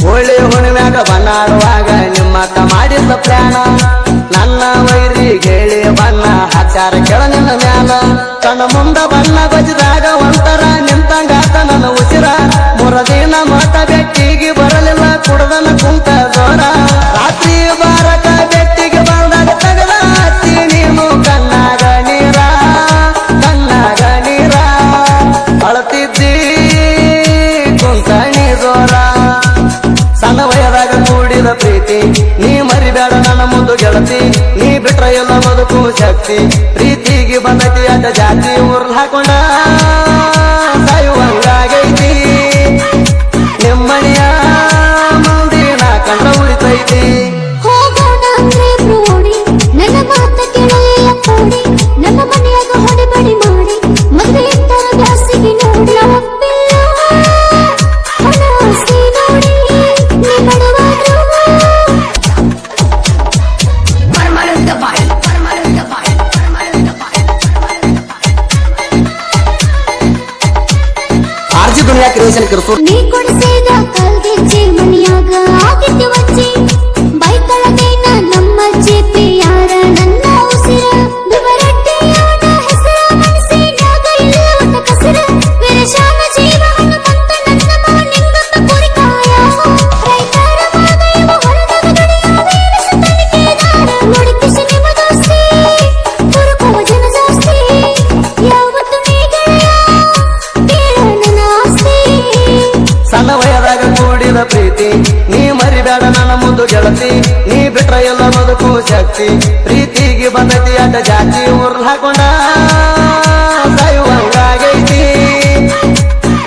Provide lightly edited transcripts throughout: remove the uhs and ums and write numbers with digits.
ಹೋಳಿ ಹುಣ್ಮ್ಯಾಗ ಬಣ್ಣಾಡುವಾಗ ನಿಮ್ಮಕ್ಕ ಮಾಡಿದ ಪ್ಲಾನ ನನ್ನ ವೈರಿ ಹೇಳಿ ಬಣ್ಣ ಹಚ್ಚಾರ ಕೆಳ ನಿನ್ನ ಮ್ಯಾಲ ಕಣ್ಣ ಮುಂದ ಬಣ್ಣ ಬಜಿದಾಗ ಒಂತರ ನಿಂತಂಗಾತ ನನ್ನ ಉಸಿರ ಮೂರ ದಿನ ಮತ ಬೆಟ್ಟಿಗೆ ಬರಲಿಲ್ಲ ಕುಡದನ ಕುಂತ ಜೋರ ರಾತ್ರಿ ಬಾರಕ ಬೆಟ್ಟಿಗೆ ಬಂದಾಗ ತಗದ ಹಚ್ಚಿ ನೀನು ಕಣ್ಣಾಗ ನೀರ ಅಳತಿದ್ದಿ ಕುಂತಣಿ ಜೋರ ಸಣ್ಣ ವಯದಾಗ ಕೂಡಿದ ಪ್ರೀತಿ ನೀ ಮರಿಬೇಡ ನನ್ನ ಮುಂದು ಗೆಳತಿ ನೀ ಬಿಟ್ರ ಎಲ್ಲ ಬದುಕು ಶಕ್ತಿ ಪ್ರೀತಿಗೆ ಬಂದತಿ ಅಡ್ಡ ಜಾತಿ ಊರ್ಲ್ ಹಾಕೊಂಡ ಸಾಯುವಂಗಾಗೈತಿ ನಿಮ್ಮನೆಯ ಮಂದಿನ ಕಂಡ ಉಳಿತೈತಿ ಹೋಗೋಣ ಅಂದ್ರೆ ಬ್ರೋಡಿ ನನ್ನ ಮಾತ ಕೇಳಲಿಲ್ಲ ಕೋಡಿ ನಮ್ಮ ಮನೆಯಾಗ ಹೊಡೆಬಡಿ ಮಾಡಿ ಮದುವೆ ಇಟ್ಟರ ಬ್ಯಾಸಿಗೆ ನೋಡಿ ಹಣ ಆಸ್ತಿ ನೋಡಿ ನೀ ಬಡವಾದ್ರು ಆರ್ಜಿ ದುನಿಯಾ ಕ್ರಿಯೇಷನ್ ಕಿರ್ಸೂರ್ ನೀ ಕೊಡಿಸಿದ ಕಲ್ಗೆಜ್ಜೆ ಮನೆಯಾಗ ಆಗಿದ್ದೆ ವಜ್ಜೆ ಬೈತಳದೇನ ನಮ್ಮ ಜೆಪಿ ಯಾರ ನನ್ನ ಉಸಿರ ದುಬರಟ್ಟೆಯಾದ ಹೆಸರ ಮನಸ್ಸಿನಾಗ ಇಲ್ಲ ಒಟ್ಟ ಕಸರ ವಿರಶಾನ ಜೀವ ಹನುಮಂತ ನನ್ನ ನಿಂಗಪ್ಪ ಕುರಿಕಾಯ ರೈತರ ಮಾದೈವ ಹೊರದಾಗ ದುಡಿಯ ವೀರಶ ತನಿಖೆದಾರ ನೋಡಿಕಿಸಿ ನಿಮ್ಮ ದೋಸ್ತಿ ಕುರುಕುವ ಜನ ಜಾಸ್ತಿ ಯಾವತ್ತು ನೀ ಗೆಳೆಯ ಕೇಳ ನನ್ನ ಆಸ್ತಿ ಸಣ್ಣ ವಯದಾಗ ಕೂಡಿದ ಪ್ರೀತಿ ನೀ ಮರಿಬೇಡ ನನ್ನ ಮುಂದು ಗೆಳತಿ ನೀ ಬಿಟ್ರ ಎಲ್ಲ ಬದುಕು ಶಕ್ತಿ ಪ್ರೀತಿಗೆ ಬಂದತಿ ಅಡ್ಡ ಜಾತಿ ಊರ್ಲ್ ಹಾಕೊಂಡ ಸಾಯುವಂಗಾಗೈತಿ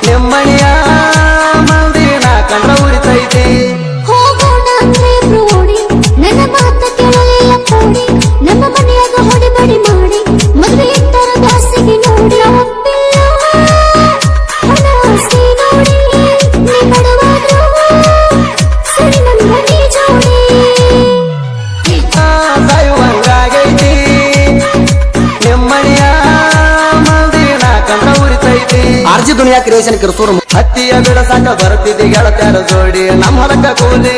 ನಿಮ್ಮನೆಯ ಮಂದಿನ ಕಂಡ ಉಳಿತೈತಿ ಹೋಗೋಣ ಅಂದ್ರೆ ಬ್ರೋಡಿ ನನ್ನ ಮಾತ ಕೇಳಲಿಲ್ಲ ಕೋಡಿ ನಮ್ಮ ಮನೆಯಾಗ ಹೊಡೆಬಡಿ ಮಾಡಿ ಮದುವೆ ಇಟ್ಟರ ಬ್ಯಾಸಿಗೆ ನೋಡಿ ಹಣ ಆಸ್ತಿ ನೋಡಿ ನೀ ಬಡವಾದ್ರು ಸರಿ ನನ್ನ ನೀ ಜೋಡಿ ಸಾಯುವಂಗಾಗೈತಿ ನಿಮ್ಮನೆಯ ಮಂದಿನ ಕಂಡ ಉಳಿತೈತಿ ಆರ್ಜಿ ದುನಿಯಾ ಕ್ರಿಯೇಷನ್ ಕಿರ್ಸೂರ್ ಹತ್ತಿಯ ಬಿಡಸಾಕ ಬರ್ತಿದ್ದಿ ಗೆಳತ್ಯಾರ ಜೋಡಿ ನಮ್ಮ ಹೊಲಕ್ಕ ಕೂಲಿ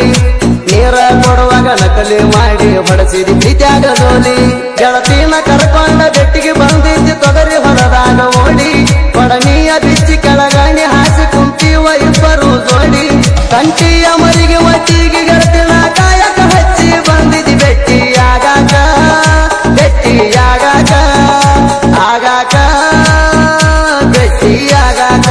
ನೀರ ಕೊಡುವಾಗ ನಕಲಿ ಮಾಡಿ ಹೊಡಸಿದಿ ಪ್ರೀತಿಯಾಗ ಜೋಲಿ ಗೆಳತಿನ ಕರ್ಕೊಂಡ ಬೆಟ್ಟಿಗೆ ಬಂದಿದ್ದಿ ತೊಗರಿ ಹೊಲದಾಗ ಓಡಿ ಕೊಡನಿಯ ಬಿಚ್ಚಿ ಕೆಳಗಣಿ ಹಾಸಿ ಕುಂತೀವ ಇಬ್ಬರು ಜೋಡಿ ಕಂಟಿಯ ಮರಿಗೆ ಒಟ್ಟಿಗೆ ಗೆಳತಿನ ಕಾಯಕ ಹಚ್ಚಿ ಬಂದಿದ್ದಿ ಬೆಟ್ಟಿಯಾಗಾಕ ಆಗಾಕ ಬೆಟ್ಟಿಯಾಗಾಕ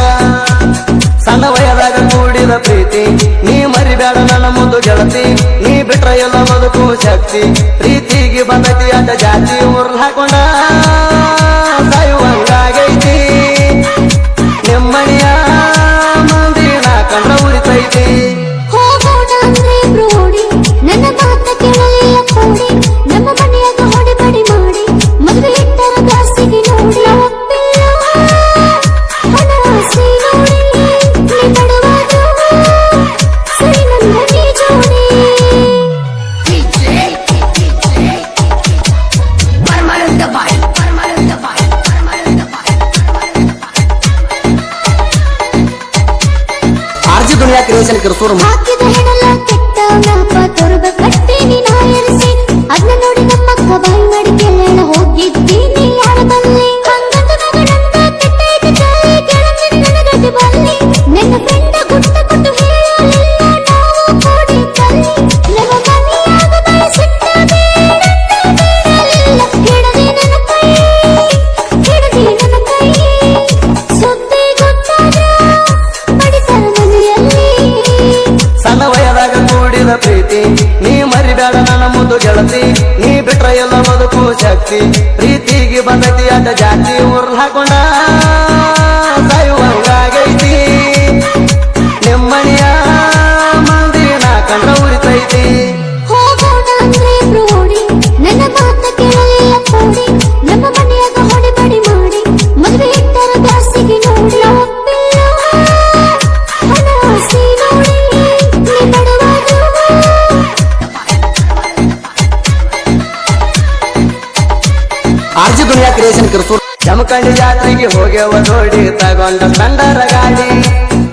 ಸಣ್ಣ ವಯದಾಗ ಕೂಡಿದ ಪ್ರೀತಿ ನೀ ಮರಿಬೇಡ ನನ್ನ ಮುಂದು ಗೆಳತಿ ನೀ ಬಿಟ್ರ ಎಲ್ಲ ಬದುಕು ಶಕ್ತಿ ಪ್ರೀತಿಗೆ ಬಂದತಿ ಅಡ್ಡ ಜಾತಿ ಊರ್ಲ್ ಹಾಕೊಂಡ ಸಾಯುವಂಗಾಗೈತಿ ನಿಮ್ಮನೆಯ ಮಂದಿನ ಕಂಡ ಉಳಿತೈತಿ ಹೋಗೋಣ ಅಂದ್ರೆ ಬ್ರೋಡಿ ನನ್ನ ಮಾತ ಕೇಳಲಿಲ್ಲ ಕೋಡಿ ನಮ್ಮ ಮನೆಯಾಗ ಹೊಡೆಬಡಿ ಮಾಡಿ ಮದುವೆ ಇಟ್ಟರ ಬ್ಯಾಸಿಗೆ ನೋಡಿ ಹಣ ಆಸ್ತಿ ನೋಡಿ ನೀ ಬಡವಾದ್ರು ಸರಿ ನನ್ನ ನೀ ಜೋಡಿ ಆರ್ಜಿ ದುನಿಯಾ ಕ್ರಿಯೇಷನ್ ಕಿರ್ಸೂರ್ ಹಾಕಿದ ಹೆಣಲ ಕೆಟ್ಟವನಪ್ಪ ತೊರಬ ಕಟ್ಟಿನಿ ನಾ ಎರಿಸಿ ಅದನ್ನ ನೋಡಿ ನಮ್ಮಕ್ಕ ಬಾಯಿ ಮಾಡಿ ಕೇಳೋಣ ಹೋಗಿದ್ದೀನಿ ಯಾರ ಬಲ್ಲಿ ಹಂಗಂತ ಮಗನಂತ ಕೆಟ್ಟೈತೆ ತಾಯಿ ಕೆಳಂದಿನ ನನಗತಿ ಬಲ್ಲಿ ನನ್ನ ಫ್ರೆಂಡ ಗುಟ್ಟ ಕೊಟ್ಟು ಹೇಳಲಿಲ್ಲ ನಾವು ಕೋಡಿ ತಲ್ಲಿ ನಮ್ಮ ಮನೆಯಾಗ ಬಯಸಿಟ್ಟ ಬೇಡಲಿಲ್ಲ ಹಿಡದಿ ನನ್ನ ಕೈ ಸುದ್ದಿ ಗೊತ್ತಾದ ಬಡಿತರ ಮನೆಯಲ್ಲಿ ಸಣ್ಣ ವಯದಾಗ ಕೂಡಿದ ಪ್ರೀತಿ ನೀ ಮರಿಬೇಡ ನನ್ನ ಮುಂದು ಗೆಳತಿ ನೀ ಬಿಟ್ರ ಎಲ್ಲ ಬದುಕು ಶಕ್ತಿ ಪ್ರೀತಿಗೆ ಬಂದತಿ ಅಡ್ಡ ಜಾತಿ ಊರ್ಲ್ ಹಾಕೊಂಡ ಸಾಯುವಂಗಾಗೈತಿ ನಿಮ್ಮನೆಯ ಮಂದಿನ ಕಂಡ ಉಳಿತೈತಿ ಹೋಗೋಣ ಅಂದ್ರೆ ಬ್ರೋಡಿ ನನ್ನ ಮಾತ ಕೇಳಲಿಲ್ಲ ಕೋಡಿ ನಮ್ಮ ಮನೆಯಾಗ ಹೊಡೆಬಡಿ ಮಾಡಿ ಮದುವೆ ಇಟ್ಟರ ಬ್ಯಾಸಿಗೆ ನೋಡಿ ಹಣ ಆಸ್ತಿ ನೋಡಿ ನೀ ಬಡವಾದ್ರು ಆರ್ಜಿ ದುನಿಯಾ ಕ್ರಿಯೇಷನ್ ಕಿರ್ಸೂರ್ ಜಮಖಂಡಿ ಜಾತ್ರೆಗೆ ಹೋಗ್ಯವ ನೋಡಿ ತಗೊಂಡ ತಂಡರ ಗಾಡಿ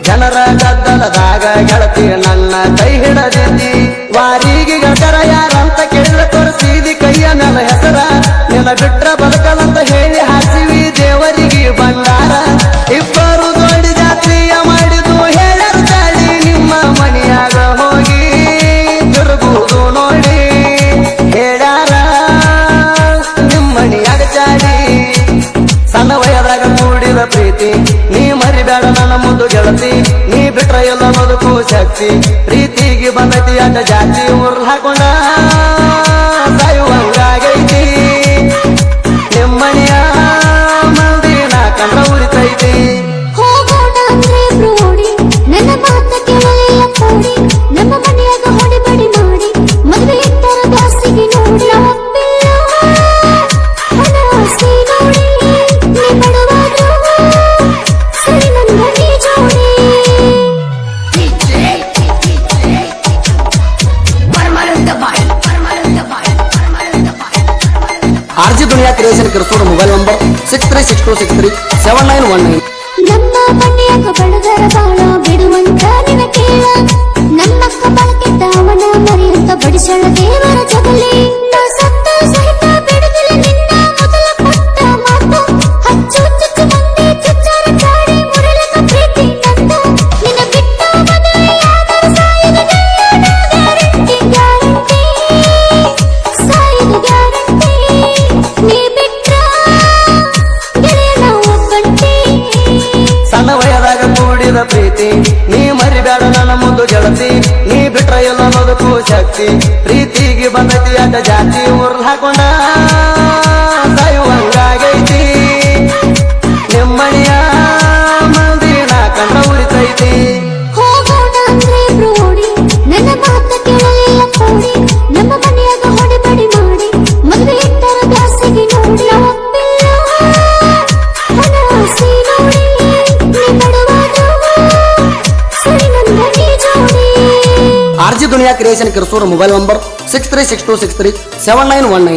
ಜನರ ಗದ್ದಲದಾಗ ಗೆಳತಿ ನನ್ನ ಕೈ ಹಿಡದಿದ್ದಿ ವಾರಿಗೆ ಗೆಳತರ ಯಾರಂತ ಕೇಳಿದ ತೋರಿಸಿದಿ ಕೈಯ ಮೇಲ ಹೆಸರ ನಿನ್ನ ಬಿಟ್ರ ಬದುಕಲಂತ ಹೇಳಿ ಹಾಸಿವಿ ದೇವರಿಗೆ ಬಂಗಾರ ಇಬ್ಬರು ಜೋಡಿ ಜಾತ್ರೆಯ ಮಾಡಿದು ಹೇಳರ ಚಾಡಿ ನಿಮ್ಮ ಮನೆಯಾಗ ಹೋಗಿ ತಿರುಗುವುದು ನೋಡಿ ಹೇಳ್ಯಾರ ನಿಮ್ಮನಿಯಾಗ ಚಾಡಿ ಸಣ್ಣ ವಯದಾಗ ಕೂಡಿದ ಪ್ರೀತಿ ನೀ ಮರಿಬೇಡ ನನ್ನ ಮುಂದು ಗೆಳತಿ ನೀ ಬಿಟ್ರ ಎಲ್ಲ ಬದುಕು ಶಕ್ತಿ ಪ್ರೀತಿಗೆ ಬಂದೈತಿ ಅಡ್ಡ ಜಾತಿ ಊರ್ಲ್ ಹಾಕೊಂಡ ಸಾಯುವಂಗಾಗೈತಿ ನಿಮ್ಮನಿಯ ಮಂದಿನ ಕಂಡ ಉರಿತೈತಿ ಹೋಗೋಣ ಅಂದ್ರೆ ಬ್ರೋಡಿ ನನ್ನ ಮಾತ ಕೇಳಲಿಲ್ಲ ಕೋಡಿ ನಮ್ಮ ಮನೆಯಾಗ ಹೊಡಿಬಡಿ ಮಾಡಿ ಮದುವೆ ಇಟ್ಟರ ದಾಸಿಗೆ ನೋಡಿ ಹಣ ಆಸೆ ನೋಡಿ ನೀ ಬಡವಾದ್ರು ಸರಿ ನನ್ನ ನೀ ಜೋಡಿ RJ Dunia Creation Kirsur mobile number 6362637919. ನಮ್ಮ ಮನೆಯಾಗ ಬಡದರ ಬಾಳ ಬಿಡುವಂತ ನಿನ ಕೇಳ ನಮ್ಮಕ್ಕ ಬಳಕೆಟ್ಟ ಅವನ ಮರಿಯಂತ ಬಡಿಸಳ ದೇವರ ಜಗಲಿ ನಾ ಸತ್ತ ಸಹಿತ ಬಿಡುದಿಲ್ಲ ನಿನ್ನ ಮೊದಲ ಕೊಟ್ಟ ಮಾತು ಹಚ್ಚು ಚುಚ್ಚು ಮಂದಿ ಚುಚ್ಚಾರ ಚಾಡಿ ಮುರಳಕ ಪ್ರೀತಿ ನಂದು ನಿನ್ನ ಬಿಟ್ಟ ಮದುವೆ ಯಾರು ಸಾಯದು ಗ್ಯಾರಂಟಿ ಗ್ಯಾರಂಟಿ ಸಾಯದು ಗ್ಯಾರಂಟಿ ನೀ ಬಿಟ್ರ ಗೆಳೆಯನ ಒಬ್ಬಂಟಿ ಸಣ್ಣ ವಯದಾಗ ಕೂಡಿದ ಪ್ರೀತಿ ನೀ ಮರಿಬೇಡ ನನ್ನ ಮುಂದು ಗೆಳತಿ ನೀ ಬಿಟ್ರ ಎಲ್ಲ ಬದುಕು ಶಕ್ತಿ ಪ್ರೀತಿಗೆ ಬಂದೈತಿ ಅಡ್ಡ ಜಾತಿ ಊರ್ಲ್ ಹಾಕೊಂಡ ಸಾಯುವಂಗಾಗೈತಿ ನಿಮ್ಮನಿಯ ಮಂದಿನ ಕಂಡ ಉರಿತೈತಿ ಹೋಗೋಣ ಅಂದ್ರೆ ಬ್ರೋಡಿ ನನ್ನ ಮಾತ ಕೇಳಲಿಲ್ಲ ಕೋಡಿ ನಮ್ಮ ಮನೆಯಾಗ ಹೊಡಿಬಡಿ ಮಾಡಿ ಮದುವೆ ಇಟ್ಟರ ದಾಸಿಗೆ ನೋಡಿ ಹಣ ಆಸೆ ನೋಡಿ ನೀ ಬಡವಾದ್ರು ಸರಿ ನನ್ನ ನೀ ಜೋಡಿ RJ Dunia Creation Kirsur mobile number 6362637919.